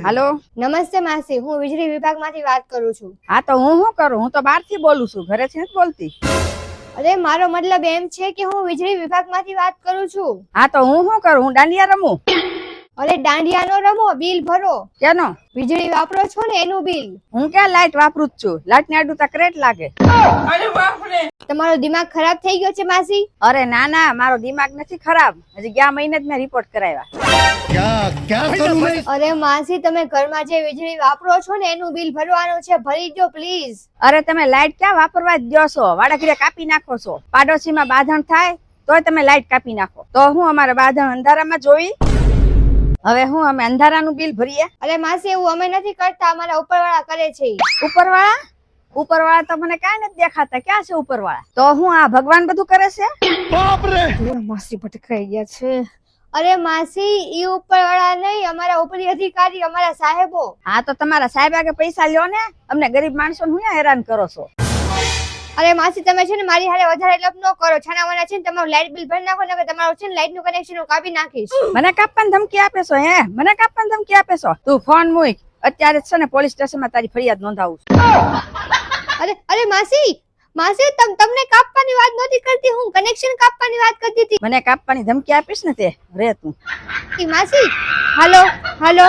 હાલો, નમસ્તે માસી, હું વીજળી વિભાગમાંથી વાત કરું છું. હા તો હું શું કરું? હું તો બહારથી બોલું છું, ઘરેથી નથી બોલતી. અરે મારો મતલબ એમ છે કે હું વીજળી વિભાગમાંથી વાત કરું છું. હા તો હું શું કરું? હું દાંડિયા રમું. અરે દાંડિયા નો રમો, બિલ ભરો. કેનો? વીજળી વાપરો છો ને એનું બિલ. હું ક્યાં લાઈટ વાપરું જ છું? લાઈટ ને આડું તો કરેટ લાગે. તમારો દિમાગ ખરાબ થઈ ગયો છે માસી? અરે ના ના, મારો દિમાગ નથી ખરાબ. હજી ગયા મહિને જ મેં રિપોર્ટ કરાવ્યા. અરે માસી, તમે ઘરમાં જે વીજળી વાપરો છો ને એનું બિલ ભરવાનું છે, ભરી દો પ્લીઝ. અરે તમે લાઈટ ક્યાં વાપરવા જ દો છો? વાડાઘડીએ કાપી નાખો છો. પાડોશીમાં બાંધણ થાય તોય તમે લાઈટ કાપી નાખો. તો હું અમારે બાંધણ અંધારામાં જોઈ? હવે હું અમે અંધારાનું બિલ ભરીએ? અરે માસી, એવું અમે નથી કરતા, અમારા ઉપરવાળા કરે છે. ઉપરવાળા? ઉપરવાળા તો મને કાંઈ નથી દેખાતા. ક્યાં છે ઉપરવાળા? તો હું આ ભગવાન બધું કરે છે? માસી ભટકાઈ ગયા છે. અરે માસી, ઈ ઉપરવાળા નહીં, અમારા ઉપરી અધિકારી, અમારા સાહેબો. હા તો તમારા સાહેબ આગળ પૈસા લ્યો ને. અમને ગરીબ માણસો હું હેરાન કરો છો? અરે માસી, તમે છે ને મારી હારે વધારે લપ ન કરો. છાનાવાના છે ને તમારું લાઈટ બિલ ભરી નાખો ને, તમારું છે ને લાઈટ નું કનેક્શન હું કાપી નાખીશ. મને કાપવાની ધમકી આપે છો? હે, મને કાપવાની ધમકી આપે છો? તું ફોન મૂક. અત્યારે છે ને પોલીસ સ્ટેશનમાં તારી ફરિયાદ નોંધાવું છું. અરે માસી, માસી તમને કાપવાની વાત નહોતી કરતી, હું કનેક્શન કાપવાની વાત કરતી હતી. મને કાપવાની ધમકી આપીશ ને તે રે તું. માસી, હાલો હાલો.